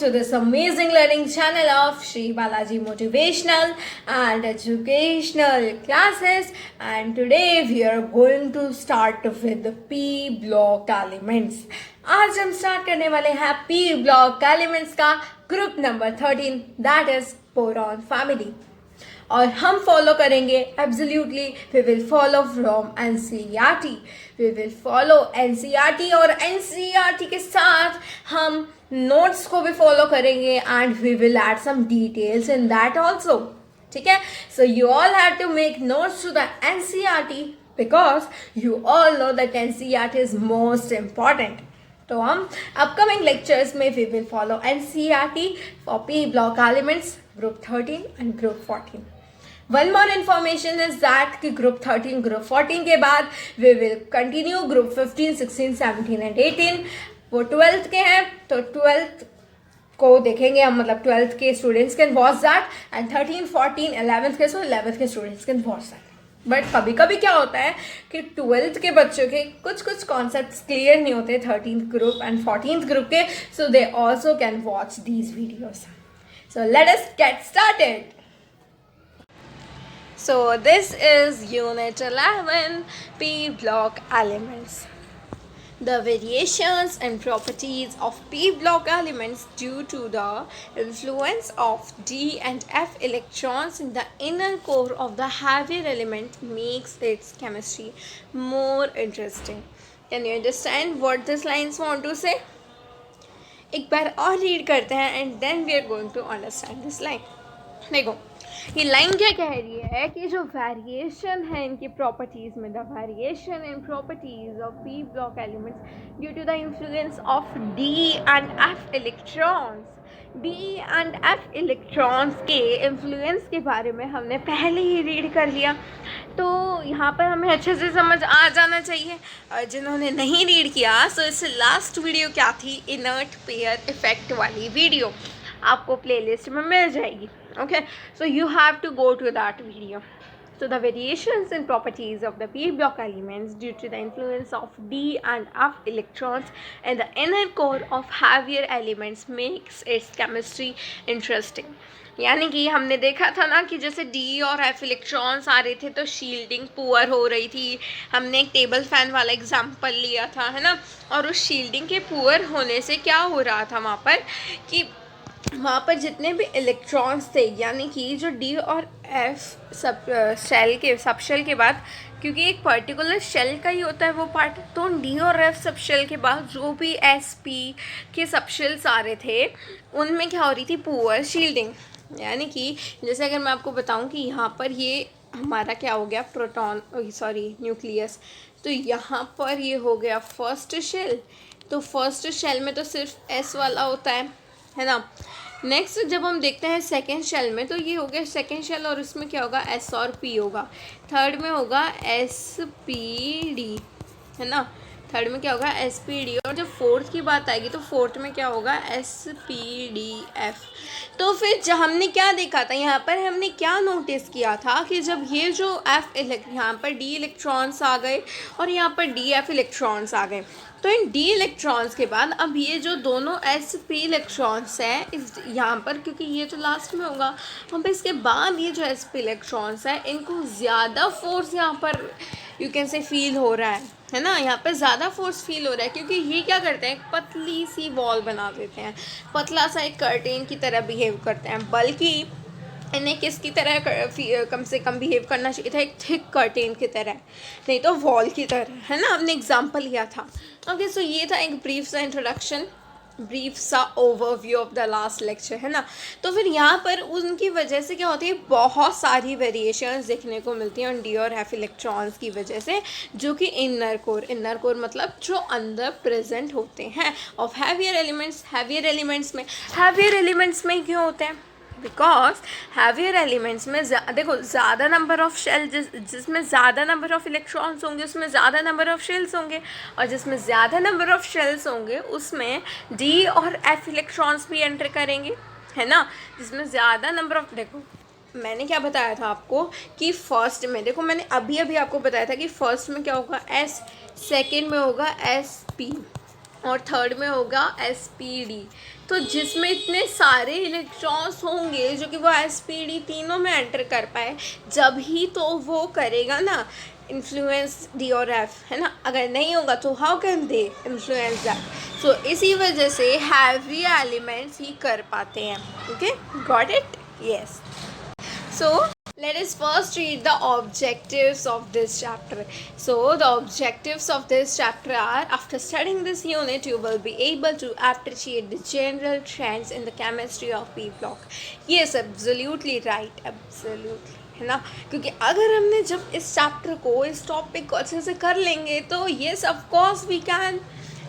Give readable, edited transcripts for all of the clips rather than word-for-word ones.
to this amazing learning channel of Sri Balaji Motivational and Educational Classes. And today we are going to start with the P block elements. आज हम start करने वाले हैं P block elements का group number 13, that is boron family. और हम follow करेंगे absolutely we will follow from NCERT. We will follow NCERT और एनसीईआरटी के साथ हम नोट्स को भी फॉलो करेंगे and we will add some details in that also. ठीक है, so you all have to make notes to the NCERT because you all know that NCERT is most important. तो हम अपकमिंग लेक्चर्स में we will follow NCERT for P block elements group 13 and group 14. One more information is that कि group 13 group 14 के बाद we will continue group 15, 16, 17 and 18. वो 12th के हैं तो 12th को देखेंगे हम, मतलब 12th के students can watch that and 13, 14, 11th के 11th के students can watch that. But कभी कभी क्या होता है कि 12th के बच्चों के कुछ कॉन्सेप्ट्स क्लियर नहीं होते 13th group and 14th group के, so they also can watch these videos. So let us get started. So this is Unit 11, P block elements. The variations and properties of P block elements due to the influence of D and F electrons in the inner core of the heavier element makes its chemistry more interesting. Can you understand what these lines want to say? एक बार और read करते हैं and then we are going to understand this line. देखो ये line क्या कह रही है कि जो वेरिएशन है इनकी प्रॉपर्टीज़ में, the variation in properties of P block elements due to the influence of D and F electrons. D and F electrons के इन्फ्लुएंस के बारे में हमने पहले ही रीड कर लिया, तो यहाँ पर हमें अच्छे से समझ आ जाना चाहिए. और जिन्होंने नहीं रीड किया सो इससे लास्ट वीडियो क्या थी, इनर्ट पेयर इफेक्ट वाली वीडियो आपको प्लेलिस्ट में मिल जाएगी. Okay, so you have to go to that video. So the variations in properties of the P block elements due to the influence of D and F electrons and the inner core of heavier elements makes its chemistry interesting. यानी कि हमने देखा था ना कि जैसे D और F electrons आ रहे थे तो शील्डिंग पुअर हो रही थी. हमने एक टेबल फैन वाला एग्जांपल लिया था, है ना. और उस शील्डिंग के पुअर होने से क्या हो रहा था वहाँ पर कि वहाँ पर जितने भी इलेक्ट्रॉन्स थे, यानी कि जो डी और एफ सब शेल के बाद, क्योंकि एक पर्टिकुलर शेल का ही होता है वो पार्ट, तो डी और एफ सब शेल के बाद जो भी एस पी के सब शेल्स आ रहे थे उनमें क्या हो रही थी, पुअर शील्डिंग. यानी कि जैसे अगर मैं आपको बताऊं कि यहाँ पर ये हमारा क्या हो गया, प्रोटॉन न्यूक्लियस, तो यहाँ पर ये हो गया फर्स्ट शेल. तो फर्स्ट शेल में तो सिर्फ एस वाला होता है ना. नेक्स्ट जब हम देखते हैं सेकेंड शेल में तो ये हो गया सेकेंड शेल और इसमें क्या होगा, एस और पी होगा. थर्ड में होगा एस पी डी, है ना. थर्ड में क्या होगा, एस पी डी. और जब फोर्थ की बात आएगी तो फोर्थ में क्या होगा, एस पी डी एफ. तो फिर जब हमने क्या देखा था यहाँ पर, हमने क्या नोटिस किया था कि जब ये जो यहाँ पर डी इलेक्ट्रॉन्स आ गए और यहाँ पर डी एफ इलेक्ट्रॉन्स आ गए, तो इन डी इलेक्ट्रॉन्स के बाद अब ये जो दोनों एस पी इलेक्ट्रॉन्स हैं इस यहाँ पर, क्योंकि ये तो लास्ट में होगा, हम इसके बाद ये जो एस पी इलेक्ट्रॉन्स हैं इनको ज़्यादा फोर्स यहाँ पर यू कैन से फील हो रहा है ना. यहाँ पर ज़्यादा फोर्स फील हो रहा है क्योंकि ये क्या करते हैं, पतली सी वॉल बना देते हैं, पतला सा एक कर्टेन की तरह बिहेव करते हैं. बल्कि इन्हें किसकी तरह कम से कम बिहेव करना चाहिए था, एक थिक कर्टेन की तरह, नहीं तो वॉल की तरह, है ना. हमने एग्जांपल लिया था. ओके, सो ये था एक ब्रीफ सा इंट्रोडक्शन, ब्रीफ सा overview of the last lecture, है ना. तो फिर यहाँ पर उनकी वजह से क्या होती है, बहुत सारी वेरिएशंस देखने को मिलती हैं डी और एफ इलेक्ट्रॉन्स की वजह से, जो कि इनर कोर मतलब जो अंदर प्रेजेंट होते हैं ऑफ हैवियर एलिमेंट्स में क्यों होते हैं, बिकॉज हैवियर एलिमेंट्स में देखो ज़्यादा नंबर ऑफ शेल, जिसमें ज़्यादा नंबर ऑफ इलेक्ट्रॉन्स होंगे उसमें ज़्यादा नंबर ऑफ शेल्स होंगे, और जिसमें ज़्यादा नंबर ऑफ शेल्स होंगे उसमें डी और एफ इलेक्ट्रॉन्स भी एंटर करेंगे, है ना. जिसमें ज़्यादा नंबर ऑफ, देखो मैंने क्या बताया था आपको कि फर्स्ट में, देखो मैंने अभी आपको बताया था कि फर्स्ट में क्या होगा, एस, सेकेंड में होगा एस पी और थर्ड में होगा एस पी डी. तो जिसमें इतने सारे इलेक्ट्रॉन्स होंगे जो कि वो एसपीडी तीनों में एंटर कर पाए, जब ही तो वो करेगा ना इन्फ्लुएंस डी और एफ, है ना. अगर नहीं होगा तो how can they influence that. So इसी वजह से हैवी एलिमेंट्स ही कर पाते हैं. Okay, got it. Yes. So let us first read the objectives of this chapter. So the objectives of this chapter are: after studying this unit, you will be able to appreciate the general trends in the chemistry of P block. Yes, absolutely right, absolutely, है ना. क्योंकि अगर हमने जब इस chapter को, इस topic को अच्छे से कर लेंगे तो yes of course we can.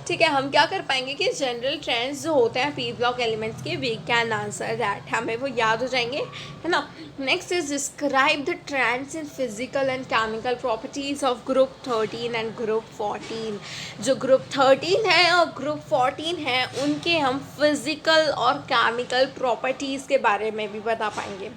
ठीक है, हम क्या कर पाएंगे कि जनरल ट्रेंड्स जो होते हैं पी ब्लॉक एलिमेंट्स के, वी कैन आंसर दैट, हमें वो याद हो जाएंगे, है ना. Next is describe the trends in physical and chemical properties of group 13 and group 14. जो ग्रुप 13 है और ग्रुप 14 है उनके हम फिजिकल और केमिकल प्रॉपर्टीज़ के बारे में भी बता पाएंगे.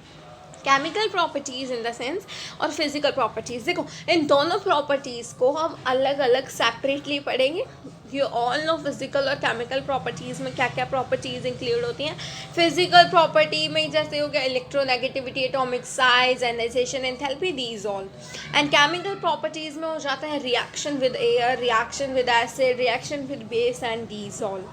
Chemical properties in the sense और फिजिकल प्रॉपर्टीज़. देखो, इन दोनों प्रॉपर्टीज़ को हम अलग अलग सेपरेटली पढ़ेंगे. यू ऑल नो फिजिकल और केमिकल प्रॉपर्टीज़ में क्या क्या प्रॉपर्टीज़ इंक्लूड होती हैं. फिजिकल प्रॉपर्टी में जैसे हो गया electronegativity, atomic size, ionization, enthalpy, these all. And chemical properties में हो जाता है reaction with air, reaction with acid, reaction with base and these all.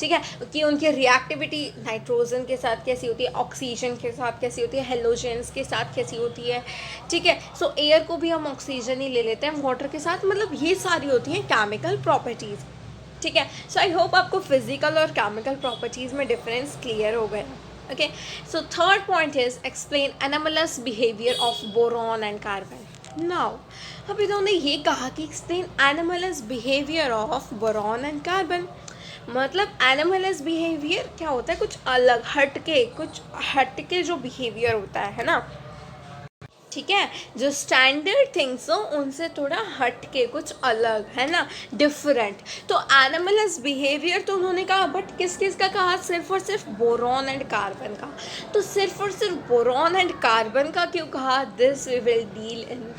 ठीक है, कि उनकी रिएक्टिविटी नाइट्रोजन के साथ कैसी होती है, ऑक्सीजन के साथ कैसी होती है, हेलोजेंस के साथ कैसी होती है. ठीक है, सो एयर को भी हम ऑक्सीजन ही ले लेते हैं वाटर के साथ. मतलब ये सारी होती हैं केमिकल प्रॉपर्टीज़. ठीक है, सो आई होप आपको फिजिकल और केमिकल प्रॉपर्टीज़ में डिफरेंस क्लियर हो गया. Okay, so third point is explain anomalous behaviour of boron and carbon. Now अब इन्होंने ये कहा कि explain anomalous behaviour of boron and carbon. मतलब एनोमलस बिहेवियर क्या होता है, कुछ अलग हटके जो बिहेवियर होता है ना. ठीक है, जो स्टैंडर्ड थिंग्स हो उनसे थोड़ा हट के कुछ अलग, है ना, डिफरेंट. तो एनिमलस बिहेवियर तो उन्होंने कहा, बट किस किस का कहा, सिर्फ और सिर्फ बोरॉन एंड कार्बन का. तो सिर्फ और सिर्फ बोरॉन एंड कार्बन का क्यों कहा, this we will deal in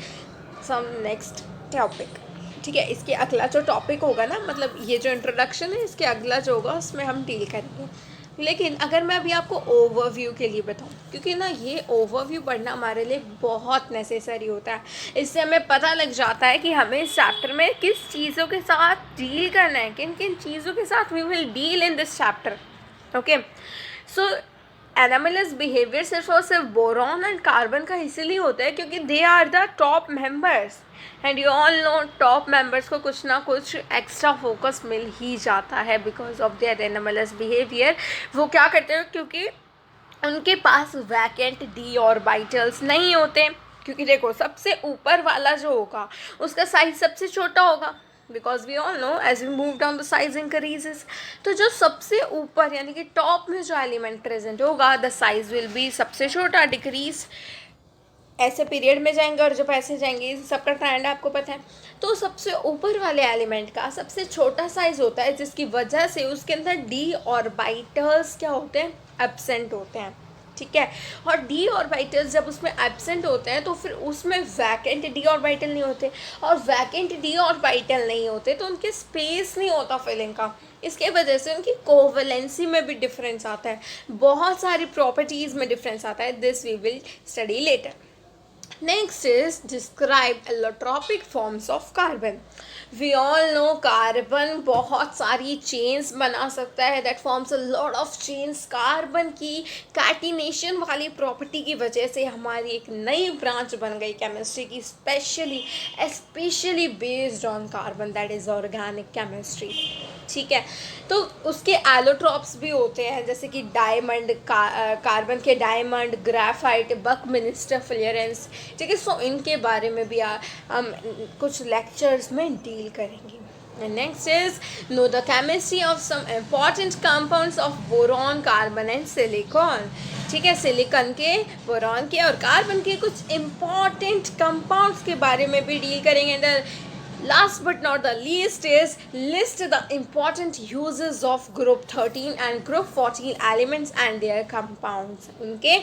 some next topic. ठीक है, इसके अगला जो टॉपिक होगा ना, मतलब ये जो इंट्रोडक्शन है इसके अगला जो होगा उसमें हम डील करेंगे. लेकिन अगर मैं अभी आपको ओवरव्यू के लिए बताऊं, क्योंकि ना ये ओवरव्यू पढ़ना हमारे लिए बहुत नेसेसरी होता है. इससे हमें पता लग जाता है कि हमें इस चैप्टर में किस चीज़ों के साथ डील करना है, किन किन चीज़ों के साथ we will deal in this chapter. Okay, so anomalous behaviour सिर्फ और सिर्फ बोरॉन एंड कार्बन का इसीलिए होता है क्योंकि they are the top members. And you all know top members को कुछ ना कुछ एक्स्ट्रा फोकस मिल ही जाता है because of their anomalous behaviour. वो क्या करते हैं, क्योंकि उनके पास वैकेंट डी ऑर्बिटल्स नहीं होते. क्योंकि देखो, सबसे ऊपर वाला जो होगा उसका साइज सबसे छोटा होगा, because we all know as we move down the size increases. तो जो सबसे ऊपर यानी कि टॉप में जो एलिमेंट प्रेजेंट होगा, द साइज विल बी सबसे छोटा, डिक्रीज. ऐसे पीरियड में जाएंगे और जब ऐसे जाएंगे, सबका ट्रेंड आपको पता है. तो सबसे ऊपर वाले एलिमेंट का सबसे छोटा साइज होता है, जिसकी वजह से उसके अंदर डी ऑर्बिटल्स क्या होते हैं, एब्सेंट होते हैं. ठीक है, और डी ऑर्बिटल्स जब उसमें एब्सेंट होते हैं तो फिर उसमें वैकेंट डी ऑर्बिटल नहीं होते, और वैकेंट डी ऑर्बिटल नहीं होते तो उनके स्पेस नहीं होता फिलिंग का. इसके वजह से उनकी कोवलेंसी में भी डिफरेंस आता है, बहुत सारी प्रॉपर्टीज़ में डिफरेंस आता है. This we will study later. Next is describe allotropic forms of carbon. We all know carbon बहुत सारी chains बना सकता है, that forms a lot of chains. Carbon की catenation वाली property की वजह से हमारी एक नई branch बन गई chemistry की, especially based on carbon, that is organic chemistry. ठीक है, तो उसके एलोट्रॉप्स भी होते हैं, जैसे कि डायमंड, कार्बन के डायमंड, ग्राफाइट, बकमिनिस्टर फ्लेरेंस. ठीक है, सो इनके बारे में भी हम कुछ लेक्चर्स में डील करेंगे. Next is know the chemistry of some important compounds of boron, carbon and silicon. ठीक है, सिलिकॉन के, बोरॉन के और कार्बन के कुछ इम्पॉर्टेंट कंपाउंड्स के बारे में भी डील करेंगे. Last but not the least is list the important uses of group 13 and group 14 elements and their compounds. उनके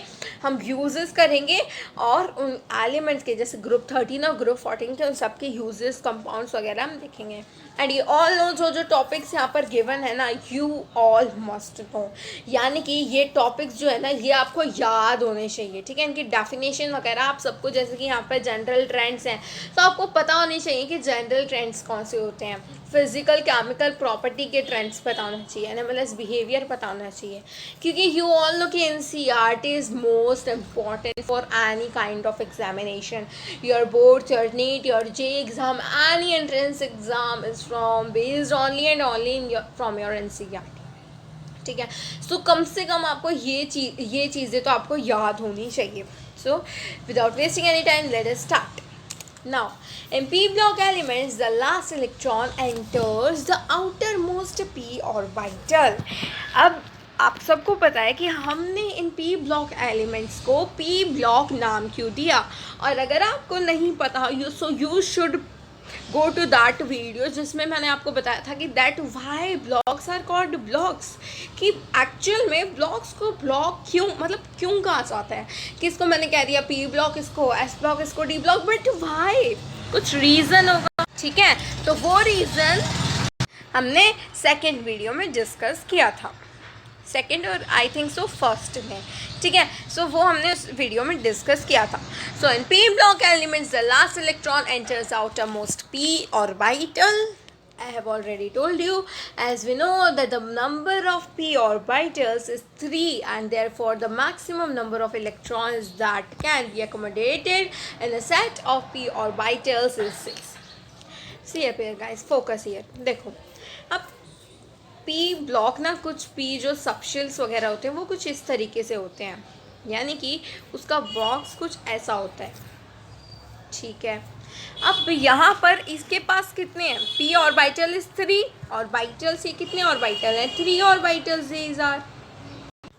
हम uses करेंगे और उन elements के जैसे group 13 और group 14 के उन सबके uses compounds वगैरह हम देखेंगे. एंड ये ऑल नो जो टॉपिक्स यहाँ पर गिवन है ना, यू ऑल मस्ट नो, यानी कि ये टॉपिक्स जो है ना ये आपको याद होने चाहिए. ठीक है, इनकी डेफिनेशन वगैरह आप सबको, जैसे कि यहाँ पर जनरल ट्रेंड्स हैं तो आपको पता होनी चाहिए कि जनरल ट्रेंड्स कौन से होते हैं. फिजिकल केमिकल प्रॉपर्टी के ट्रेंड्स पता होना चाहिए, एनिमल्स बिहेवियर पता होना चाहिए, क्योंकि यू ऑल नो कि NCERT is most important for any kind of examination. Your board, your NEET, your JEE exam, any entrance exam is from based only and only in from your NCERT. ठीक है, सो कम से कम आपको ये चीज़ें तो आपको याद होनी चाहिए. So without wasting any time let us start. Now, in p block elements, the last electron enters the outermost p orbital. अब आप सबको पता है कि हमने इन p block elements को p block नाम क्यों दिया, और अगर आपको नहीं पता you should go to that video जिसमें मैंने आपको बताया था कि that why blocks are called blocks, कि एक्चुअल में ब्लॉक्स को ब्लॉक क्यों, मतलब क्यों कहा जाता है. किसको मैंने कह दिया p ब्लॉक, इसको s ब्लॉक, इसको d ब्लॉक, बट why, कुछ रीज़न होगा. ठीक है, तो वो रीज़न हमने सेकेंड वीडियो में डिस्कस किया था, सेकेंड और आई थिंक सो फर्स्ट में. ठीक है, सो वो हमने उस वीडियो में डिस्कस किया था. सो इन p block elements the last electron enters outermost p orbital. I have already told you, as we know that the number of p orbitals is 3 and therefore the maximum number of electrons that can be accommodated in a set of p orbitals is 6. See up here guys, focus here. देखो अब p block ना, कुछ p जो subshells वगैरह होते हैं वो कुछ इस तरीके से होते हैं, यानी कि उसका बॉक्स कुछ ऐसा होता है. ठीक है, अब यहाँ पर इसके पास कितने हैं, p ऑर्बिटल इज 3 ऑर्बिटल्स. ये कितने ऑर्बिटल हैं, 3 ऑर्बिटल्स दीज आर.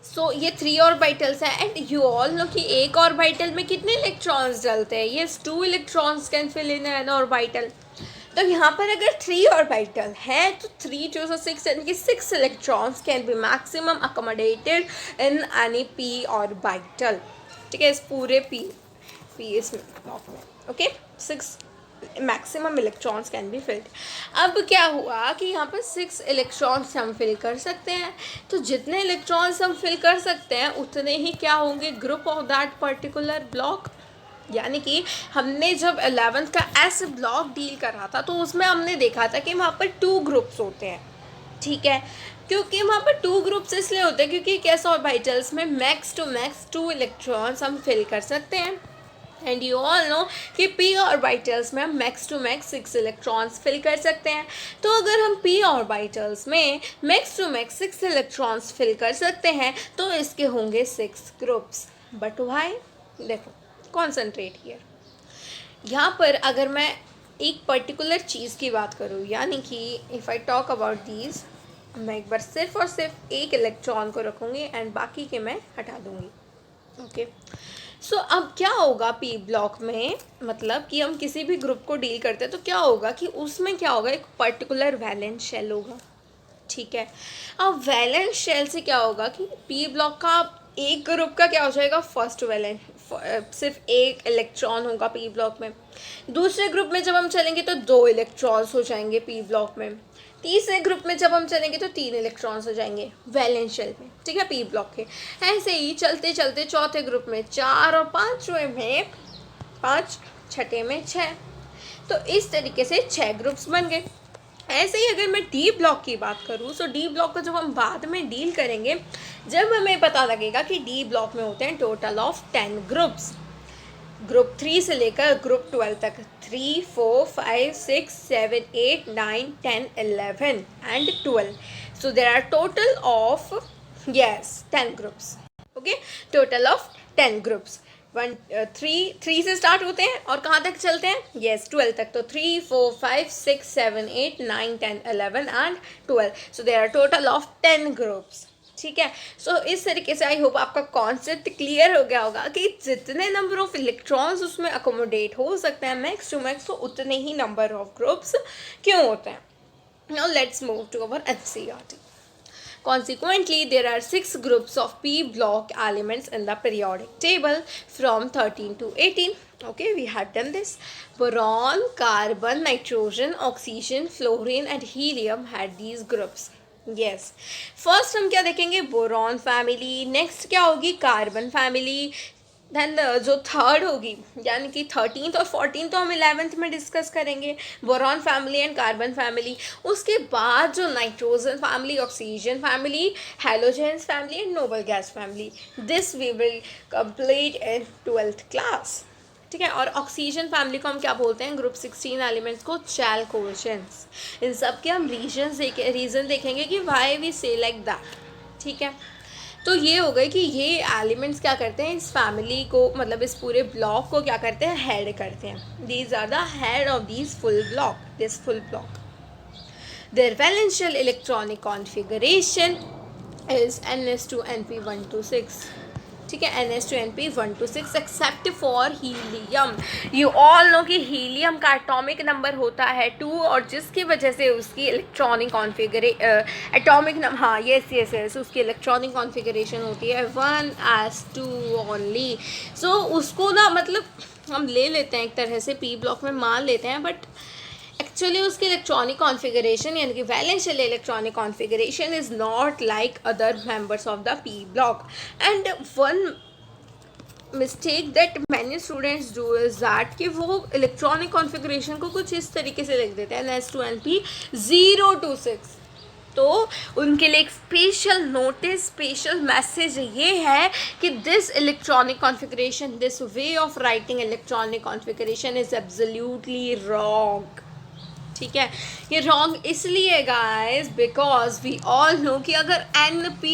सो ये 3 ऑर्बिटल्स हैं एंड यू ऑल नो कि एक ऑर्बिटल में कितने इलेक्ट्रॉन्स डलते हैं, ये 2 electrons can fill in an orbital. तो यहाँ पर अगर 3 ऑर्बिटल है तो 3 2 so 6 यानी कि 6 electrons can be maximum accommodated in any p orbital. ठीक है, इस पूरे p इस ब्लॉक में. Okay, 6 maximum electrons can be filled. अब क्या हुआ कि यहाँ पर 6 इलेक्ट्रॉन्स हम फिल कर सकते हैं, तो जितने इलेक्ट्रॉन्स हम फिल कर सकते हैं उतने ही क्या होंगे, group of that particular block. यानी कि हमने जब 11th का एस ब्लॉक डील करा था तो उसमें हमने देखा था कि वहाँ पर 2 ग्रुप्स होते हैं. ठीक है, क्योंकि वहाँ पर 2 ग्रुप्स इसलिए होते हैं क्योंकि कैसे ऑर्बिटल्स में मैक्स टू मैक्स 2 इलेक्ट्रॉन्स हम फिल कर सकते हैं. एंड यू ऑल नो कि p ऑर्बिटल्स में हम max to max 6 electrons fill कर सकते हैं. तो अगर हम p ऑर्बिटल्स में max to max 6 electrons fill कर सकते हैं तो इसके होंगे 6 ग्रुप्स. बट व्हाई, देखो कॉन्सेंट्रेट हियर. यहाँ पर अगर मैं एक पर्टिकुलर चीज़ की बात करूँ, यानी कि if I talk about these, मैं एक बार सिर्फ और सिर्फ एक इलेक्ट्रॉन को रखूँगी एंड बाकी के मैं हटा दूँगी. ओके, सो अब क्या होगा p ब्लॉक में, मतलब कि हम किसी भी ग्रुप को डील करते हैं तो क्या होगा कि उसमें क्या होगा, एक पर्टिकुलर वैलेंस शेल होगा. ठीक है, अब वैलेंस शेल से क्या होगा कि p ब्लॉक का एक ग्रुप का क्या हो जाएगा, फर्स्ट वैलेंस, सिर्फ एक इलेक्ट्रॉन होगा p ब्लॉक में. दूसरे ग्रुप में जब हम चलेंगे तो 2 इलेक्ट्रॉन्स हो जाएंगे p ब्लॉक में. तीसरे ग्रुप में जब हम चलेंगे तो 3 इलेक्ट्रॉन्स हो जाएंगे वैलेंस शेल में. ठीक है, p ब्लॉक के. ऐसे ही चलते चलते चौथे ग्रुप में 4 और 5वें में 5, छठे में 6. तो इस तरीके से 6 ग्रुप्स बन गए. ऐसे ही अगर मैं डी ब्लॉक की बात करूँ तो डी ब्लॉक को जब हम बाद में डील करेंगे, जब हमें पता लगेगा कि डी ब्लॉक में होते हैं टोटल ऑफ 10 ग्रुप्स. ग्रुप 3 से लेकर ग्रुप 12 तक, 3 4 5 6 7 8 9 10 11 and 12. So there are total of 10 groups. Okay, total of 10 groups. 3 से स्टार्ट होते हैं और कहाँ तक चलते हैं, 12 तक. तो 3 4 5 6 7 8 9 10 11 and 12. So there are total of 10 groups. ठीक है। सो इस तरीके से आई होप आपका कॉन्सेप्ट क्लियर हो गया होगा कि जितने नंबर ऑफ इलेक्ट्रॉन्स उसमें अकोमोडेट हो सकते हैं मैक्स टू मैक्स, तो उतने ही नंबर ऑफ ग्रुप्स क्यों होते हैं। Now let's move to our NCERT. Consequently, there are 6 groups of p block elements in the periodic table from 13 to 18. Okay, we have done this. Boron, carbon, nitrogen, oxygen, fluorine and helium had these groups. Yes. First हम क्या देखेंगे, boron family, next क्या होगी, carbon family, then जो third होगी यानी कि 13th और 14th तो हम 11th में डिस्कस करेंगे, boron family and carbon family. उसके बाद जो nitrogen family, oxygen family, halogens family and noble gas family, this we will complete in 12th class, ठीक है। और ऑक्सीजन फैमिली को हम क्या बोलते हैं, ग्रुप 16 एलिमेंट्स को चैल्कोजेंस। इन सब के हम रीज़न देखेंगे कि वाई वी से लाइक दैट, ठीक है। तो ये हो गई कि ये एलिमेंट्स क्या करते हैं, इस फैमिली को मतलब इस पूरे ब्लॉक को क्या करते हैं, हेड करते हैं। These are the head of this full block, this full block. Their valence shell electronic configuration is NS2NP126, ठीक है, NS2NP126 except for helium. You all know कि हीलियम का एटॉमिक नंबर होता है 2 और जिसकी वजह से उसकी इलेक्ट्रॉनिक एटॉमिक नंबर, हाँ यस उसकी इलेक्ट्रॉनिक कॉन्फ़िगरेशन होती है 1s2 ओनली। सो उसको ना मतलब हम ले लेते हैं एक तरह से पी ब्लॉक में मान लेते हैं, बट एक्चुअली उसकी इलेक्ट्रॉनिक कॉन्फ़िगरेशन यानी कि valential electronic configuration is not like other members of the p block. And one mistake that many students do is that कि वो इलेक्ट्रॉनिक कॉन्फ़िगरेशन को कुछ इस तरीके से लिख देते हैं NS2NP 026। तो उनके लिए एक स्पेशल नोटिस, स्पेशल मैसेज ये है कि this electronic configuration, this way of writing electronic configuration is absolutely wrong, ठीक है। ये रॉन्ग इसलिए guys because we all know कि अगर NP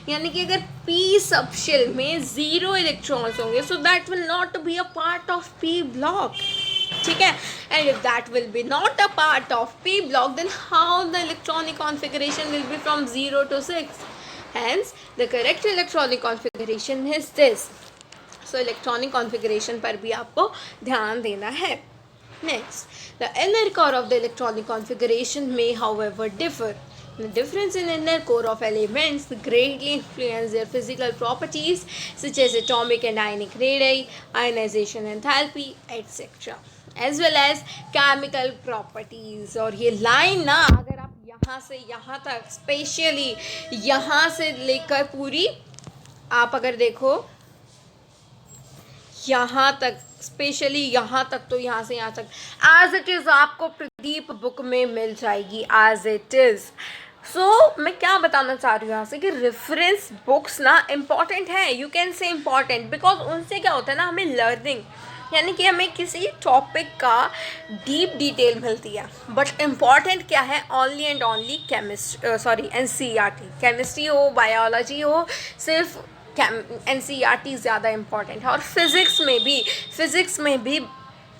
यानी कि अगर P सबशेल में 0 इलेक्ट्रॉन्स होंगे, so that will not be a part of P block, ठीक है। And if that will be not a part of P block, then how the electronic configuration will be from 0 to 6। Hence the correct electronic configuration is this. So electronic configuration पर भी आपको ध्यान देना है। Next, the inner core of the electronic configuration may however differ. The difference in inner core of elements greatly influence their physical properties such as atomic and ionic radii, ionization enthalpy, etc. as well as chemical properties. और ये line ना अगर आप यहाँ से यहाँ तक specially यहाँ से लेकर पूरी आप अगर देखो यहाँ तक स्पेशली यहाँ तक, तो यहाँ से यहाँ तक एज इट इज़ आपको प्रदीप बुक में मिल जाएगी एज इट इज़। सो मैं क्या बताना चाह रही हूँ यहाँ से कि रेफरेंस बुक्स ना इम्पॉर्टेंट है, यू कैन से इम्पॉर्टेंट बिकॉज उनसे क्या होता है ना, हमें लर्निंग यानी कि हमें किसी टॉपिक का डीप डिटेल मिलती है। बट इम्पॉर्टेंट क्या है, only and only NCERT, chemistry हो, बायोलॉजी हो, सिर्फ NCERT ज़्यादा इम्पॉर्टेंट है। और फिज़िक्स में भी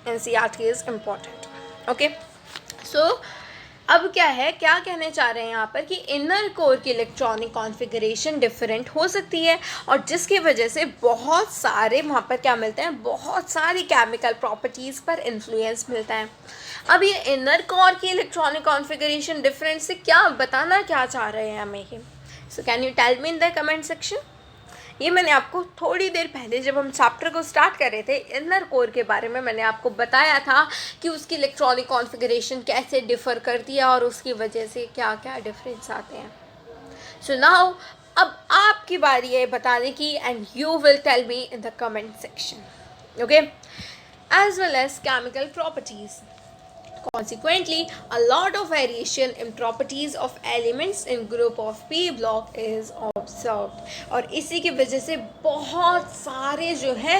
NCERT इज़ इम्पॉर्टेंट। ओके, सो अब क्या है, क्या कहने चाह रहे हैं यहाँ पर कि इनर कोर की इलेक्ट्रॉनिक कॉन्फ़िगरेशन डिफरेंट हो सकती है और जिसकी वजह से बहुत सारे वहाँ पर क्या मिलते हैं, बहुत सारी केमिकल प्रॉपर्टीज़ पर इन्फ्लुएंस मिलता है। अब ये इनर कोर की इलेक्ट्रॉनिक कॉन्फ़िगरेशन डिफरेंट से क्या बताना क्या चाह रहे हैं हमें ये, so can you tell me in the comment section. ये मैंने आपको थोड़ी देर पहले जब हम चैप्टर को स्टार्ट कर रहे थे इनर कोर के बारे में मैंने आपको बताया था कि उसकी इलेक्ट्रॉनिक कॉन्फ़िगरेशन कैसे डिफ़र करती है और उसकी वजह से क्या क्या डिफरेंस आते हैं। सो नाउ अब आपकी बारी है बताने की and you will tell me in the comment section, okay, as well as chemical properties. Consequently, a lot of variation in properties of elements in group of P block is observed. और इसी की वजह से बहुत सारे जो है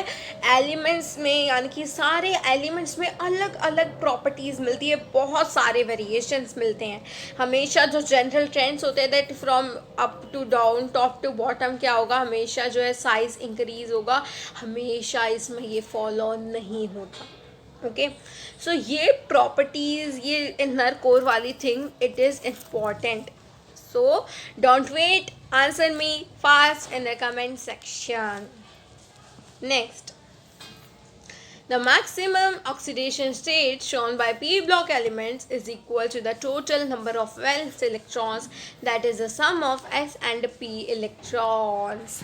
elements में यानी कि सारे एलिमेंट्स में अलग अलग प्रॉपर्टीज़ मिलती है, बहुत सारे वेरिएशंस मिलते हैं। हमेशा जो जनरल ट्रेंड्स होते हैं that from up to down, top to bottom क्या होगा, हमेशा जो है साइज़ इंक्रीज़ होगा, हमेशा इसमें ये फॉलो नहीं होता। ओके, सो ये प्रॉपर्टीज़, ये इनर कोर वाली thing it is important. So don't wait, answer me fast in the comment section. Next, the maximum oxidation state shown by p block elements is equal to the total number of valence electrons, that is the sum of s and p electrons.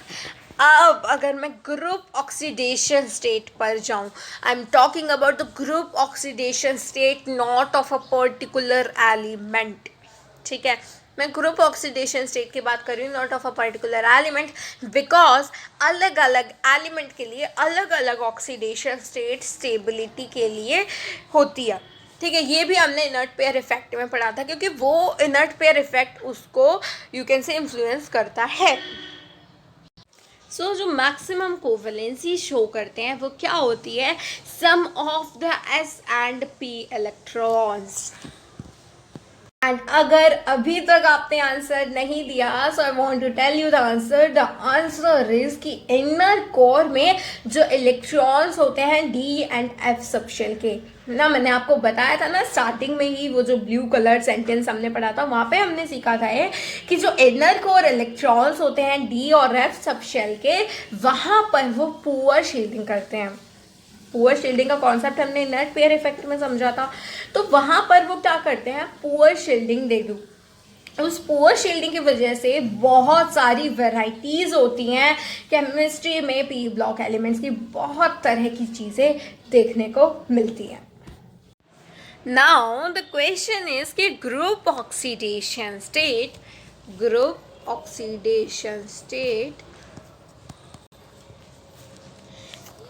अब अगर मैं group oxidation state पर जाऊं, I am talking about the group oxidation state, not of a particular element. ठीक है, मैं group oxidation state की बात कर रही हूँ, not of a particular element, because अलग अलग एलिमेंट के लिए अलग अलग ऑक्सीडेशन स्टेट स्टेबिलिटी के लिए होती है. ठीक है, ये भी हमने इनर्ट पेयर इफेक्ट में पढ़ा था, क्योंकि वो इनर्ट पेयर इफेक्ट उसको यू कैन से इन्फ्लुएंस करता है. सो जो मैक्सिमम कोवैलेंसी शो करते हैं वो क्या होती है, sum of the s and P electrons. And अगर अभी तक आपने आंसर नहीं दिया, so I want to tell you the answer is कि इनर कोर में जो इलेक्ट्रॉन्स होते हैं डी एंड एफ सबशेल के ना, मैंने आपको बताया था ना स्टार्टिंग में ही, वो जो ब्लू कलर सेंटेंस हमने पढ़ा था वहाँ पे हमने सीखा था ये कि जो इनर कोर इलेक्ट्रॉन्स होते हैं डी और एफ सबशेल के, वहाँ पर वो पुअर शील्डिंग करते हैं. पुअर शील्डिंग का कॉन्सेप्ट हमने इनर्ट पेयर इफेक्ट में समझा था. तो वहाँ पर वो क्या करते हैं, पुअर शील्डिंग दे दो. उस पुअर शील्डिंग की वजह से बहुत सारी वेराइटीज़ होती हैं केमिस्ट्री में. पी ब्लॉक एलिमेंट्स की बहुत तरह की चीज़ें देखने को मिलती हैं. नाउ द क्वेश्चन इज कि ग्रुप ऑक्सीडेशन स्टेट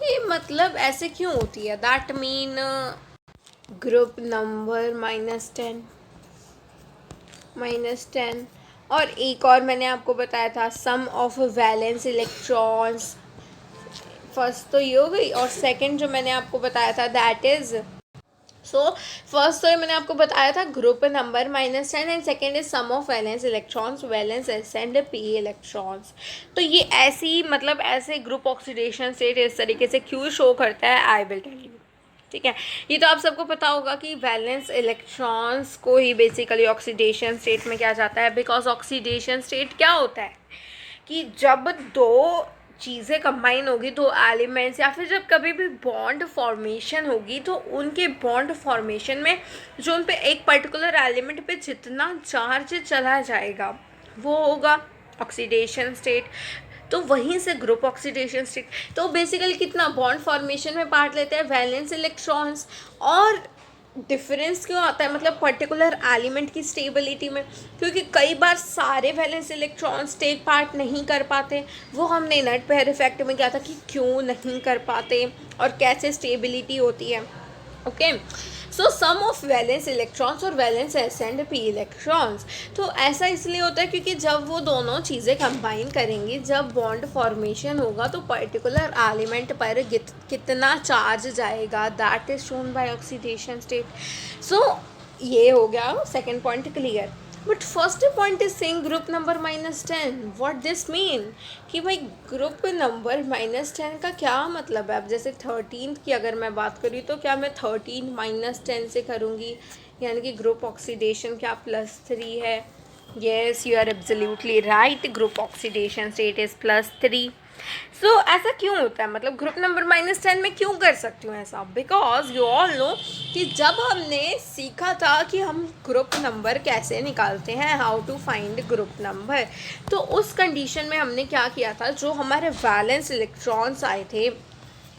ये मतलब ऐसे क्यों होती है, दैट मीन ग्रुप नंबर -10 और एक और मैंने आपको बताया था सम ऑफ वैलेंस इलेक्ट्रॉन्स. फर्स्ट तो ये हो गई, और सेकंड जो मैंने आपको बताया था दैट इज, फर्स्ट तो मैंने आपको बताया था group number -10 and second is sum of valence electrons, valence S and P electrons. तो ये ऐसी मतलब ऐसे ग्रुप ऑक्सीडेशन स्टेट इस तरीके से क्यों शो करता है, आई विल टेल यू. ठीक है, ये तो आप सबको पता होगा कि वैलेंस इलेक्ट्रॉन्स को ही बेसिकली ऑक्सीडेशन स्टेट में क्या जाता है, बिकॉज ऑक्सीडेशन स्टेट क्या होता है कि जब दो चीज़ें कंबाइन होगी, दो एलिमेंट्स, या फिर जब कभी भी बॉन्ड फॉर्मेशन होगी, तो उनके बॉन्ड फॉर्मेशन में जो उन पे एक पर्टिकुलर एलिमेंट पे जितना चार्ज चला जाएगा वो होगा ऑक्सीडेशन स्टेट. तो वहीं से ग्रुप ऑक्सीडेशन स्टेट. तो बेसिकली कितना बॉन्ड फॉर्मेशन में पार्ट लेते हैं वैलेंस इलेक्ट्रॉन्स. और डिफरेंस क्यों आता है, मतलब पर्टिकुलर एलिमेंट की स्टेबिलिटी में, क्योंकि कई बार सारे वैलेंस इलेक्ट्रॉन्स टेक पार्ट नहीं कर पाते. वो हमने इनर्ट पेयर इफेक्ट में क्या था कि क्यों नहीं कर पाते और कैसे स्टेबिलिटी होती है. Okay, so sum of valence electrons और valence S and P electrons. तो ऐसा इसलिए होता है क्योंकि जब वो दोनों चीज़ें कंबाइन करेंगी, जब बॉन्ड फॉर्मेशन होगा, तो पर्टिकुलर एलिमेंट पर कितना चार्ज जाएगा, that is shown by oxidation state. So ये हो गया second point clear. But first point is saying group number -10. What this mean कि भाई ग्रुप नंबर -10 का क्या मतलब है. अब जैसे 13 की अगर मैं बात करूँ तो क्या मैं 13 -10 से करूँगी, यानी कि ग्रुप ऑक्सीडेशन क्या +3 है. Yes, you are absolutely right, group oxidation state is +3. सो ऐसा क्यों होता है, मतलब ग्रुप नंबर -10 में क्यों कर सकती हूँ ऐसा, बिकॉज यू ऑल नो कि जब हमने सीखा था कि हम ग्रुप नंबर कैसे निकालते हैं, how to find group number, तो उस कंडीशन में हमने क्या किया था, जो हमारे वैलेंस इलेक्ट्रॉन्स आए थे,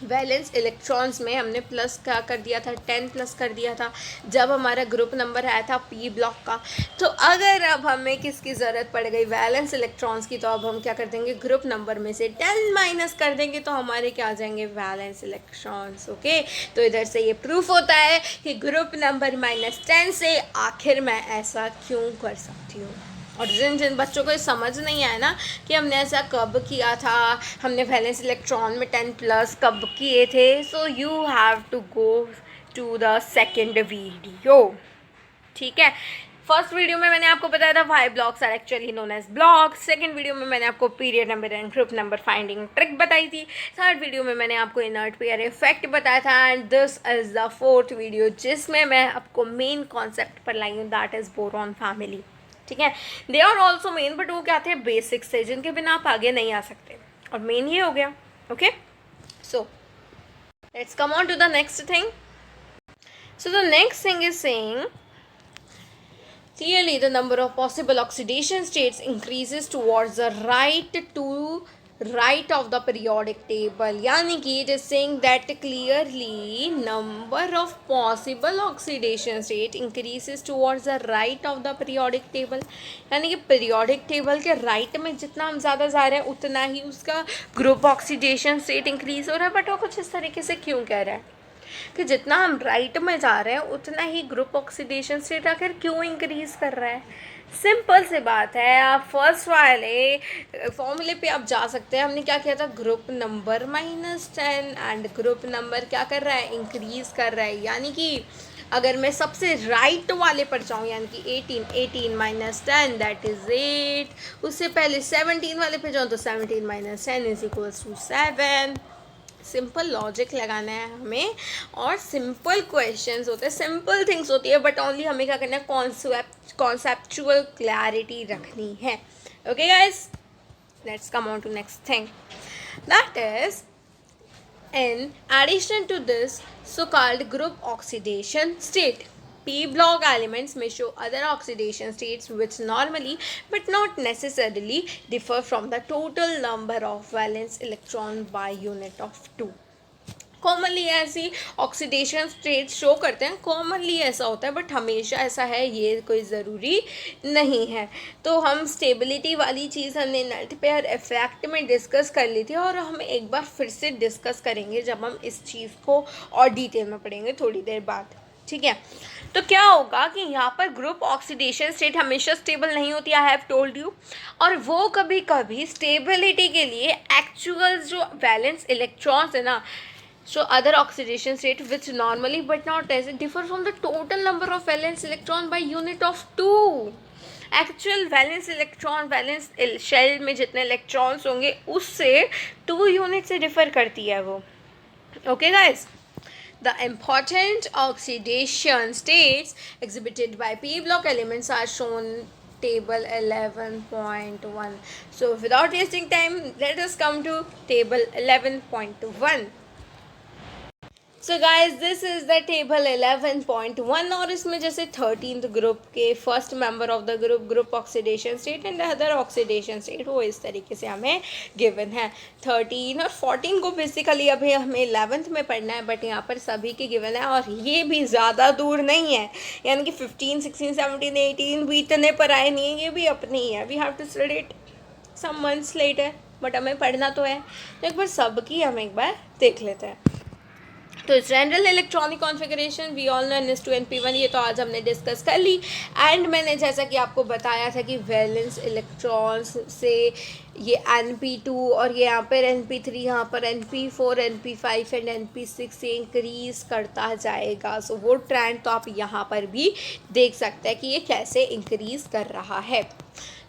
वैलेंस इलेक्ट्रॉन्स में हमने प्लस क्या कर दिया था, 10 प्लस कर दिया था जब हमारा ग्रुप नंबर आया था पी ब्लॉक का. तो अगर अब हमें किसकी ज़रूरत पड़ गई, वैलेंस इलेक्ट्रॉन्स की, तो अब हम क्या कर देंगे, ग्रुप नंबर में से 10 माइनस कर देंगे, तो हमारे क्या आ जाएंगे, वैलेंस इलेक्ट्रॉन्स. ओके, तो इधर से ये प्रूफ होता है कि ग्रुप नंबर -10 से आखिर मैं ऐसा क्यों कर सकती हूँ. और जिन बच्चों को समझ नहीं आया ना कि हमने ऐसा कब किया था, हमने वैलेंस इलेक्ट्रॉन में 10 प्लस कब किए थे, so you have to go to the second video. ठीक है, फर्स्ट वीडियो में मैंने आपको बताया था why blocks are actually known as blocks. Second video में मैंने आपको period number and group number finding trick बताई थी. थर्ड वीडियो में मैंने आपको इनर्ट पेयर इफेक्ट बताया था. And this is the fourth video जिसमें मैं आपको मेन कॉन्सेप्ट पर लाई हूँ, दैट इज बोरॉन फैमिली. ठीक है. They are also main, but वो क्या थे, बेसिक्स थे जिनके बिना आप आगे नहीं आ सकते, और मेन ये हो गया. Okay, so let's come on to the next thing. So the next thing is saying clearly the number of possible oxidation states increases towards the right of the periodic table. यानी कि it is saying that clearly number of possible oxidation state increases towards the right of the periodic table. यानी कि periodic table के right में जितना हम ज़्यादा जा रहे हैं उतना ही उसका group oxidation state increase हो रहा है. बट वो कुछ इस तरीके से क्यों कह रहा है कि जितना हम राइट में जा रहे हैं उतना ही ग्रुप ऑक्सीडेशन स्टेट आखिर क्यों इंक्रीज कर रहा है. सिंपल सी बात है, आप फर्स्ट वाले फॉर्मूले पे आप जा सकते हैं. हमने क्या किया था, group number -10 and group number क्या कर रहा है, इंक्रीज कर रहा है. यानी कि अगर मैं सबसे राइट वाले पर जाऊँ, यानी कि 18 - 10 दैट इज़ 8. उससे पहले 17 वाले पे जाऊँ तो 17 - 10 is equals to 7. Simple logic लगाना है हमें, और सिंपल क्वेश्चंस होते हैं, सिंपल थिंग्स होती है, बट ओनली हमें क्या करना है, कॉन्सेप्चुअल क्लैरिटी रखनी है. Okay guys, let's come on to next thing. That is in addition to this so-called group oxidation state, p block elements may show other oxidation states which normally but not necessarily differ from the total number of valence electron by unit of 2. Commonly ऐसी oxidation states show करते हैं, commonly ऐसा होता है, but हमेशा ऐसा है ये कोई ज़रूरी नहीं है. तो हम स्टेबिलिटी वाली चीज़ हमने नट पेयर इफेक्ट में डिस्कस कर ली थी, और हम एक बार फिर से डिस्कस करेंगे जब हम इस चीज़ को और डिटेल में पढ़ेंगे थोड़ी देर बाद. ठीक है, तो क्या होगा कि यहाँ पर ग्रुप ऑक्सीडेशन स्टेट हमेशा स्टेबल नहीं होती, आई हैव टोल्ड यू. और वो कभी कभी स्टेबिलिटी के लिए एक्चुअल जो वैलेंस इलेक्ट्रॉन्स है ना, so other oxidation state which normally but not as differ from the total number of valence electron by unit of 2. Actual valence electron, valence shell में जितने इलेक्ट्रॉन्स होंगे उससे 2 यूनिट से डिफर करती है वो. Okay guys, the important oxidation states exhibited by p block elements are shown table 11.1. so without wasting time, let us come to table 11.1. So guys this is the table 11.1, और इसमें जैसे 13th group के first member of the group oxidation state and other oxidation state वो इस तरीके से हमें given है. 13 और 14 को बेसिकली अभी हमें 11th में पढ़ना है, बट यहाँ पर सभी के गिवन है, और ये भी ज़्यादा दूर नहीं है. यानी कि 15, 16, 17, 18 भी इतने पर आए नहीं है, ये भी अपने ही है. We have to study it some months later, but हमें पढ़ना तो है. तो एक बार सबकी हम एक बार देख लेते हैं. तो general electronic configuration we all know NS2 NP1, ये तो आज हमने डिस्कस कर ली. एंड मैंने जैसा कि आपको बताया था कि वैलेंस इलेक्ट्रॉन्स से ये NP2 और ये यहाँ पर NP3, यहाँ पर NP4, NP5 एंड NP6 से इंक्रीज़ करता जाएगा. सो वो ट्रेंड तो आप यहाँ पर भी देख सकते हैं कि ये कैसे इंक्रीज़ कर रहा है.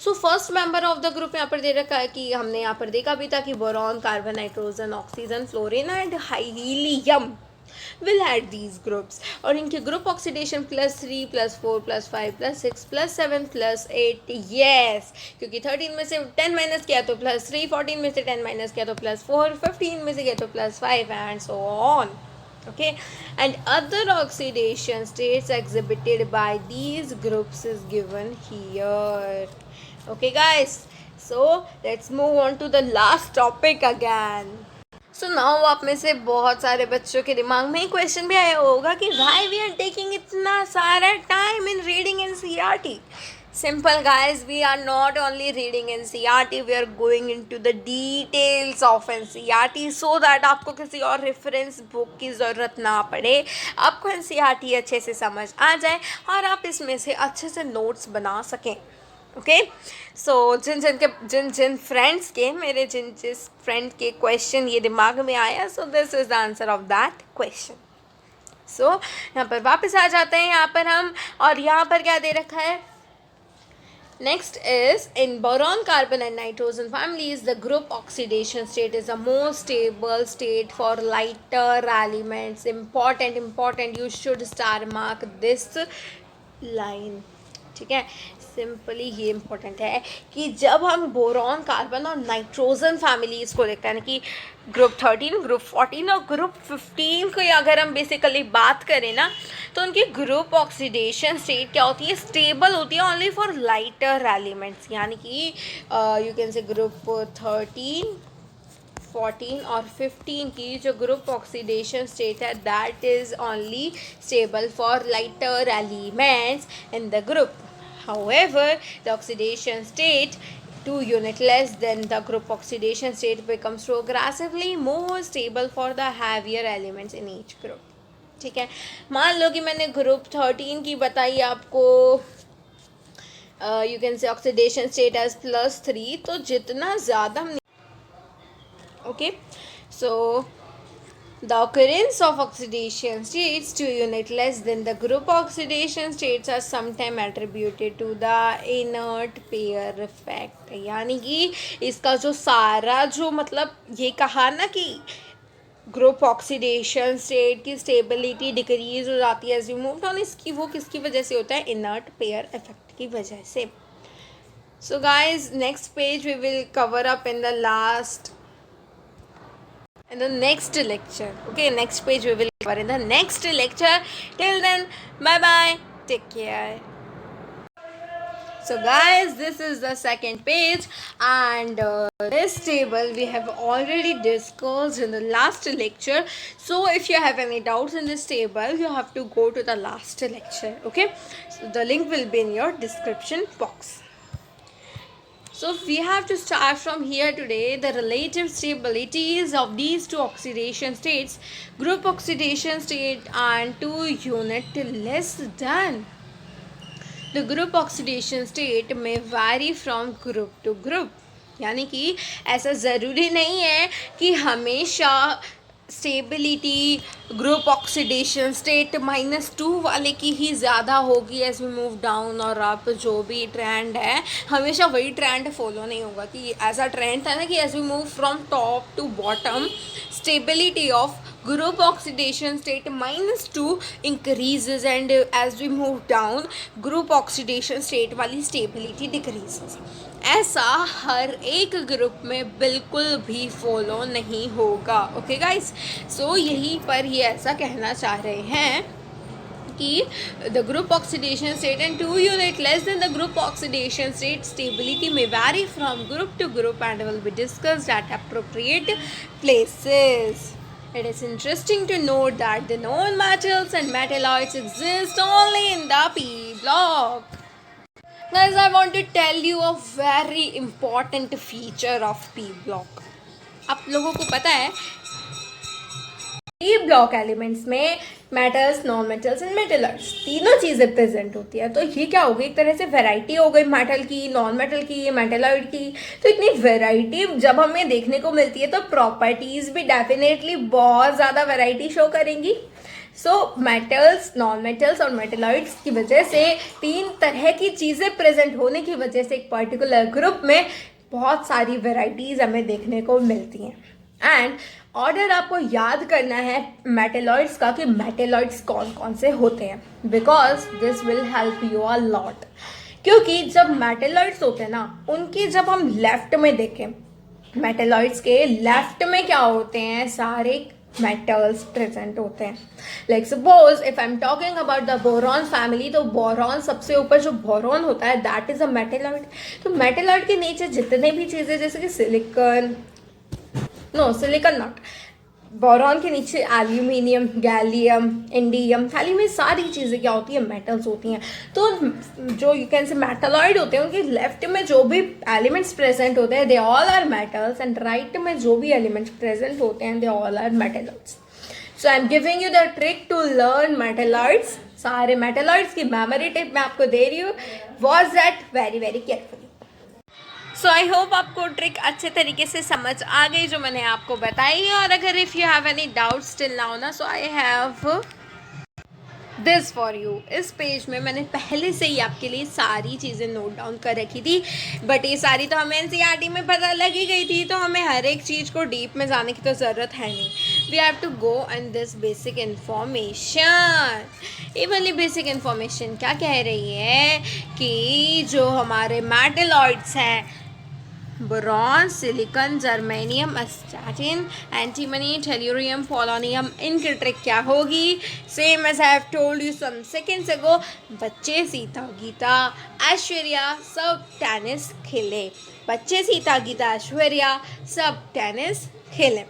So first member of the group यहाँ पर दे रखा है कि हमने यहाँ पर देखा भी था कि boron, carbon, nitrogen, oxygen, fluorine and helium will add these groups, और इनके ग्रुप ऑक्सीडेशन +3 +4 +5 +6 +7 +8. यस, क्योंकि 13 में से 10 माइनस किया तो +3, 14 में से 10 माइनस किया तो +4, 15 में से किया तो +5 and so on. Okay, and other oxidation states exhibited by these groups is given here. Okay guys, so let's move on to the last topic again. So now आप में से बहुत सारे बच्चों के दिमाग में क्वेश्चन भी आया होगा कि why we are taking इतना सारा time in reading NCERT. Simple guys, we are not only reading NCERT, we are going into the details of NCERT so that आपको किसी और रेफरेंस बुक की ज़रूरत ना पड़े, आपको NCERT अच्छे से समझ आ जाए और आप इसमें से अच्छे से नोट्स बना सकें. ओके, सो जिन फ्रेंड्स के जिस फ्रेंड के क्वेश्चन ये दिमाग में आया, so this is the answer of that question. So यहाँ पर वापस आ जाते हैं यहाँ पर हम, और यहाँ पर क्या दे रखा है. Next is in boron, carbon and nitrogen families, the group oxidation state is the most stable state for lighter elements. Important, you should star mark this line. ठीक है, सिंपली ये इम्पोर्टेंट है कि जब हम बोरॉन, कार्बन और nitrogen families को देखते हैं ना, कि ग्रुप 13, ग्रुप 14 और ग्रुप 15 की अगर हम बेसिकली बात करें ना, तो उनकी ग्रुप ऑक्सीडेशन स्टेट क्या होती है, स्टेबल होती है ओनली फॉर लाइटर एलिमेंट्स, यानी कि यू कैन से ग्रुप 13, 14 और 15 की जो ग्रुप ऑक्सीडेशन स्टेट है that is only stable for lighter elements in the group. However, the oxidation state 2 unit less than the group oxidation state becomes progressively more stable for the heavier elements in each group. ठीक है, मान लो कि मैंने group 13 की बताई आपको, you can say oxidation state as +3, तो जितना ज़्यादा हम okay, so the occurrence of oxidation states 2 unit less than the group oxidation states are sometimes attributed to the inert pair effect. यानी कि इसका जो सारा जो मतलब ये कहा ना कि ग्रुप ऑक्सीडेशन स्टेट की स्टेबिलिटी डिक्रीज हो जाती है एज यू मूव डाउन, इसकी वो किसकी वजह से होता है, इनर्ट पेयर इफेक्ट की वजह से. So guys next page we will cover up in the last in the next lecture. Okay, next page we will cover in the next lecture. Till then, bye bye, take care. So guys, this is the second page, and this table we have already discussed in the last lecture. So if you have any doubts in this table, you have to go to the last lecture. Okay, so the link will be in your description box. So we have to start from here today. The relative stabilities of these two oxidation states, group oxidation state and 2 unit less than. The group oxidation state may vary from group to group. यानी कि ऐसा ज़रूरी नहीं है कि हमेशा stability group oxidation state -2 वाले की ही ज़्यादा होगी एज वी मूव डाउन, और आप जो भी ट्रेंड है हमेशा वही ट्रेंड फॉलो नहीं होगा. कि ऐसा ट्रेंड था ना कि as we move from top to bottom stability of group oxidation state -2 increases and as we move down group oxidation state वाली stability decreases. ऐसा हर एक ग्रुप में बिल्कुल भी फॉलो नहीं होगा. ओके गाइस, सो यहीं पर ही ऐसा कहना चाह रहे हैं कि the group oxidation state and 2 unit less than the group oxidation state stability may vary from group to group and will be discussed at appropriate places. It is interesting to note that the non-metals and metalloids exist only in the P block. Guys, I want to tell you a very important feature of P block. आप लोगों को पता है P block elements में metals, non metals and metalloids तीनों चीज़ें present होती है. तो ये क्या हो गई, एक तरह से वैरायटी हो गई मेटल की, नॉन मेटल की, मेटलॉइड की. तो इतनी वैरायटी जब हमें देखने को मिलती है तो प्रॉपर्टीज़ भी डेफिनेटली बहुत ज़्यादा वैरायटी शो करेंगी. सो मेटल्स, नॉन मेटल्स और मेटलॉइड्स की वजह से 3 तरह की चीज़ें प्रेजेंट होने की वजह से एक पर्टिकुलर ग्रुप में बहुत सारी वैरायटीज़ हमें देखने को मिलती हैं. एंड ऑर्डर आपको याद करना है मेटलॉइड्स का कि मेटलॉइड्स कौन कौन से होते हैं, because this will help you a lot. क्योंकि जब मेटलॉइड्स होते हैं ना, उनकी जब हम लेफ्ट में देखें, मेटलॉइड्स के लेफ्ट में क्या होते हैं, सारे मेटल्स प्रेजेंट होते हैं. Like suppose if I am talking about the boron family, तो बोरॉन सबसे ऊपर जो बोरॉन होता है दैट इज अ मेटलॉइड. तो मेटलॉइड के नीचे जितने भी चीज़ें जैसे कि सिलिकॉन नॉट, बोरॉन के नीचे एल्यूमिनियम, गैलियम, इंडियम, थैलियम, ये सारी चीज़ें क्या होती हैं, मेटल्स होती हैं. तो जो यू कैन से मेटलॉइड होते हैं उनके लेफ्ट में जो भी एलिमेंट्स प्रेजेंट होते हैं they all are metals, and right में जो भी एलिमेंट्स प्रेजेंट होते हैं they all are metalloids. So I am giving you the trick to learn metalloids. सारे मेटलॉइड्स की मेमोरी टिप मैं आपको दे रही हूँ. Watch that very very carefully. So I hope आपको ट्रिक अच्छे तरीके से समझ आ गई जो मैंने आपको बताई. और अगर if you have any doubts still now ना, so I have this for you. इस पेज में मैंने पहले से ही आपके लिए सारी चीज़ें नोट डाउन कर रखी थी, बट ये सारी तो हमें NCERT में पता लगी गई थी, तो हमें हर एक चीज़ को डीप में जाने की तो ज़रूरत है नहीं. we have to go on this basic information. ये वाली बेसिक इन्फॉर्मेशन क्या कह रही है कि जो हमारे मेटलॉइड्स हैं, boron, silicon, germanium, astatine, antimony, tellurium, polonium, इनकी ट्रिक क्या होगी? Same as I have told you some seconds ago, बच्चे सीता गीता ऐश्वर्या सब टेनिस खेले। बच्चे सीता गीता ऐश्वर्या सब टेनिस खेले।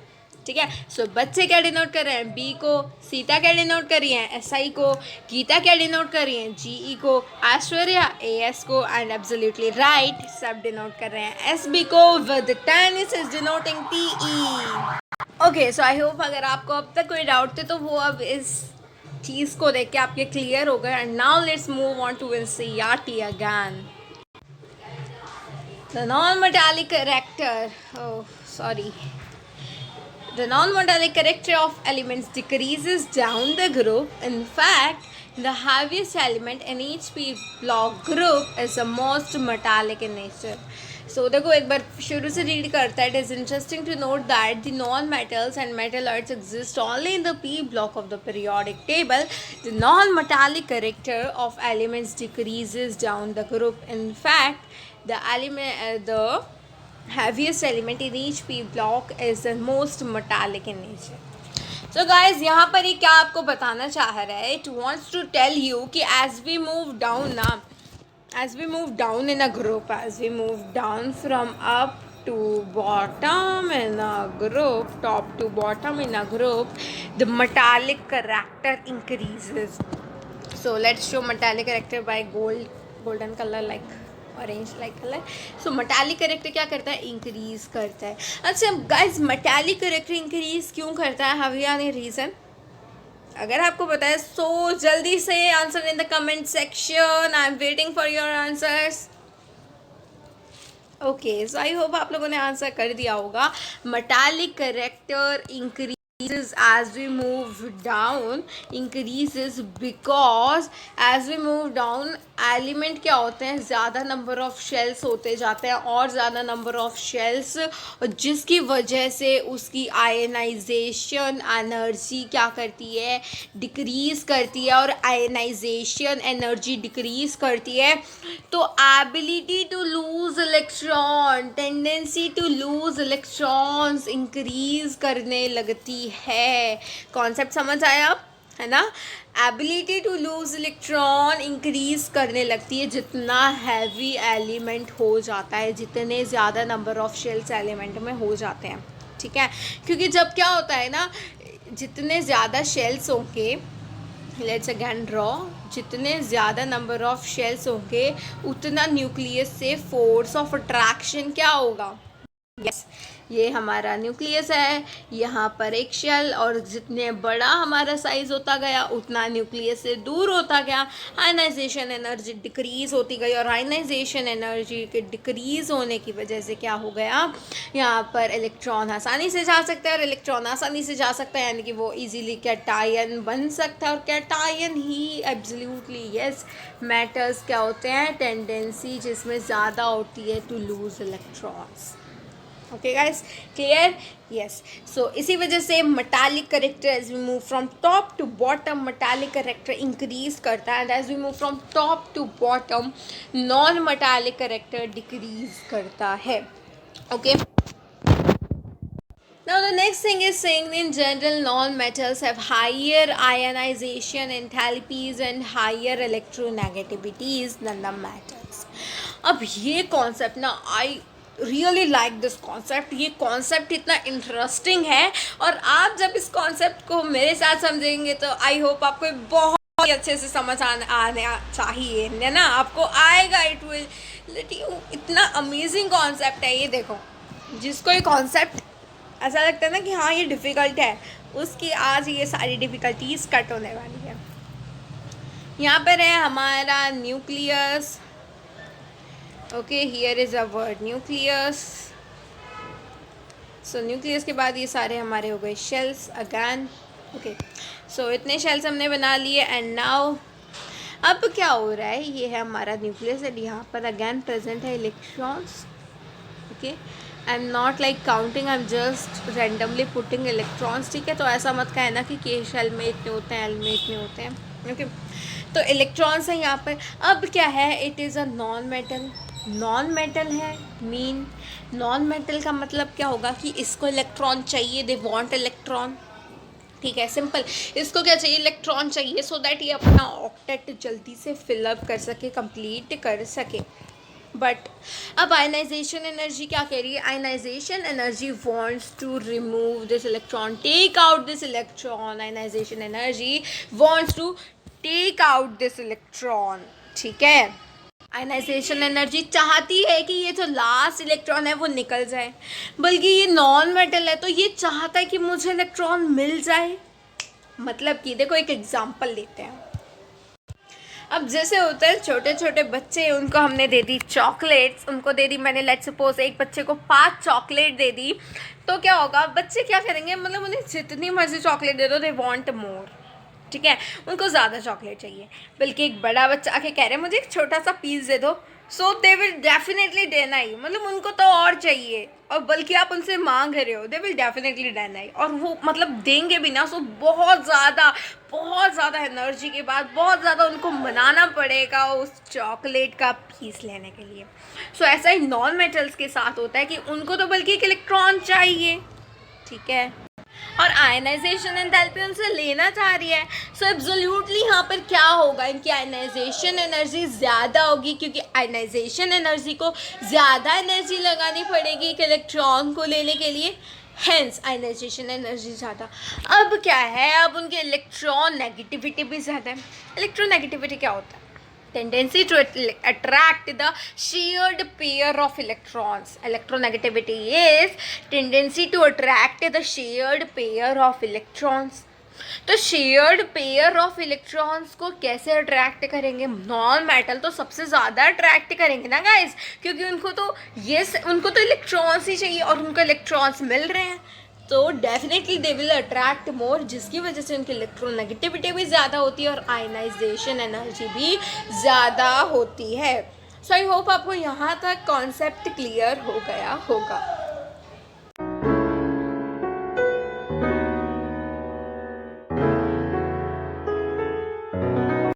ठीक है, सो बच्चे क्या डिनोट कर रहे हैं? बी को, सीता क्या डिनोट कर रही है? एस आई को, गीता क्या डिनोट कर रही है? जी ई को, ऐश्वर्या ए एस को, एंड एब्सोल्युटली राइट सब डिनोट कर रहे हैं एस बी को, with tennis is denoting T E. Okay, so I hope अगर आपको अब तक कोई डाउट थे तो वो अब इस चीज़ को देख के आपके क्लियर हो गए। And now let's move on to NCERT again. The non metallic character, oh sorry, the non-metallic character of elements decreases down the group. In fact, the heaviest element in each p block group is the most metallic in nature. So देखो एक बार शुरू से read करता है. It is interesting to note that the non-metals and metalloids exist only in the p block of the periodic table. The non-metallic character of elements decreases down the group. In fact, the heaviest element in each p block is the most metallic in nature. So guys, यहाँ पर ही क्या आपको बताना चाह रहा है? It wants to tell you कि as we move down ना, as we move down in a group, as we move down from up to bottom in a group, top to bottom in a group, the metallic character increases. So let's show metallic character by golden color, like orange like colour. So metallic character क्या करता है? Increase करता है. अच्छा guys, metallic character increase क्यों करता है? Have you any reason? अगर आपको पता है सो जल्दी से answer in the comment section. I am waiting for your answers. Okay, so I hope आप लोगों ने आंसर कर दिया होगा. Metallic character increase as we move down, increases because as we move down element क्या होते हैं? ज़्यादा नंबर ऑफ शेल्स होते जाते हैं और ज़्यादा नंबर ऑफ शेल्स, और जिसकी वजह से उसकी आयनाइजेशन एनर्जी क्या करती है? डिक्रीज़ करती है. और आयनाइजेशन एनर्जी डिक्रीज़ करती है तो ability to lose electron, tendency to lose electrons increase करने लगती है. कॉन्सेप्ट समझ आया अब, है ना? Ability to lose electron increase करने लगती है जितना हैवी एलिमेंट हो जाता है, जितने ज़्यादा नंबर ऑफ शेल्स एलिमेंट में हो जाते हैं. ठीक है, क्योंकि जब क्या होता है ना, जितने ज़्यादा शेल्स होंगे, लेट्स अगेन ड्रॉ, जितने ज़्यादा नंबर ऑफ शेल्स होंगे उतना न्यूक्लियस से फोर्स ऑफ अट्रैक्शन क्या होगा? यस, ये हमारा न्यूक्लियस है, यहाँ पर एक शेल, और जितने बड़ा हमारा साइज़ होता गया उतना न्यूक्लियस से दूर होता गया. आयनाइजेशन एनर्जी डिक्रीज़ होती गई, और आयनाइजेशन एनर्जी के डिक्रीज़ होने की वजह से क्या हो गया? यहाँ पर इलेक्ट्रॉन आसानी से जा सकता है, और इलेक्ट्रॉन आसानी से जा सकता है यानी कि वो इजीली कैटायन बन सकता है. और कैटायन ही एब्सोल्युटली यस, मैटर्स क्या होते हैं? टेंडेंसी जिसमें ज़्यादा होती है to lose electrons. Okay guys, clear? Yes. So इसी वजह से metallic character as we move from top to bottom, metallic character increase करता है, and as we move from top to bottom non metallic character decrease करता है. Okay, now the next thing is saying in general non-metals have higher ionization enthalpies and higher electronegativities than the metals. अब ये concept ना I really like this concept. ये concept इतना interesting है, और आप जब इस कॉन्सेप्ट को मेरे साथ समझेंगे तो आई होप आपको बहुत ही अच्छे से समझ आना चाहिए, है ना? आपको आएगा, इट विल लेट यू. इतना अमेजिंग कॉन्सेप्ट है ये. देखो, जिसको ये कॉन्सेप्ट ऐसा लगता है ना कि हाँ ये डिफ़िकल्ट है, उसकी आज ये सारी डिफ़िकल्टीज कट होने वाली है. यहाँ पर है हमारा nucleus. Okay, here is a word nucleus. So nucleus के बाद ये सारे हमारे हो गए शेल्स अगैन. ओके, सो इतने शेल्स हमने बना लिए. एंड नाउ अब क्या हो रहा है? ये है हमारा न्यूक्लियस, एंड यहाँ पर अगैन प्रेजेंट है electrons. Okay, I am not like counting, I am just randomly putting electrons, ठीक है। तो ऐसा मत कहना कि के शेल में इतने होते हैं, एल में इतने होते हैं, ओके। तो इलेक्ट्रॉन्स हैं यहाँ पर। अब क्या है, it is a non metal. Non metal है मीन, नॉन मेटल का मतलब क्या होगा कि इसको इलेक्ट्रॉन चाहिए, दे वांट इलेक्ट्रॉन, ठीक है, सिंपल। इसको क्या चाहिए, इलेक्ट्रॉन चाहिए, सो दैट ये अपना ऑक्टेट जल्दी से फिलअप कर सके, कंप्लीट कर सके। बट अब आयनाइजेशन एनर्जी क्या कह रही है, ionization energy wants to remove this electron, take out this electron. Ionization energy wants to take out this electron, ठीक है। आयनाइजेशन एनर्जी चाहती है कि ये जो लास्ट इलेक्ट्रॉन है वो निकल जाए, बल्कि ये नॉन मेटल है तो ये चाहता है कि मुझे इलेक्ट्रॉन मिल जाए। मतलब कि देखो एक एग्जांपल लेते हैं। अब जैसे होता है छोटे छोटे बच्चे, उनको हमने दे दी चॉकलेट्स, उनको दे दी मैंने, लेट्स सपोज एक बच्चे को 5 चॉकलेट दे दी, तो क्या होगा, बच्चे क्या करेंगे, मतलब उन्हें जितनी मर्जी चॉकलेट दे दो, दे वांट मोर, ठीक है, उनको ज़्यादा चॉकलेट चाहिए। बल्कि एक बड़ा बच्चा आके कह रहे हैं मुझे एक छोटा सा पीस दे दो, सो दे विल डेफिनेटली डेनाई, मतलब उनको तो और चाहिए, और बल्कि आप उनसे मांग रहे हो, दे विल डेफिनेटली डेनाई, और वो मतलब देंगे भी ना, सो बहुत ज़्यादा एनर्जी के बाद बहुत ज़्यादा उनको मनाना पड़ेगा उस चॉकलेट का पीस लेने के लिए। सो ऐसा ही नॉन मेटल्स के साथ होता है कि उनको तो बल्कि एक इलेक्ट्रॉन चाहिए, ठीक है, और आयनाइजेशन एंथैल्पी उनसे लेना चाह रही है। सो एब्सोल्युटली यहाँ पर क्या होगा, इनकी आयनाइजेशन एनर्जी ज़्यादा होगी, क्योंकि आयनाइजेशन एनर्जी को ज़्यादा एनर्जी लगानी पड़ेगी एक इलेक्ट्रॉन को लेने के लिए, हेंस आयनाइजेशन एनर्जी ज़्यादा। अब क्या है, अब उनके इलेक्ट्रॉन नेगेटिविटी भी ज़्यादा है। इलेक्ट्रोनेगेटिविटी क्या होता है, tendency to attract the shared pair of electrons. Electronegativity is tendency to attract the shared pair of electrons. तो शेयर्ड पेयर ऑफ इलेक्ट्रॉन्स को कैसे अट्रैक्ट करेंगे, नॉन मेटल तो सबसे ज़्यादा अट्रैक्ट करेंगे ना गाइस, क्योंकि उनको तो इलेक्ट्रॉन्स ही चाहिए और उनको इलेक्ट्रॉन्स मिल रहे हैं, तो definitely they will attract more, जिसकी वजह से उनकी इलेक्ट्रोनेगेटिविटी भी ज़्यादा होती है और आयनाइजेशन एनर्जी भी ज़्यादा होती है। सो आई होप आपको यहाँ तक कॉन्सेप्ट क्लियर हो गया होगा।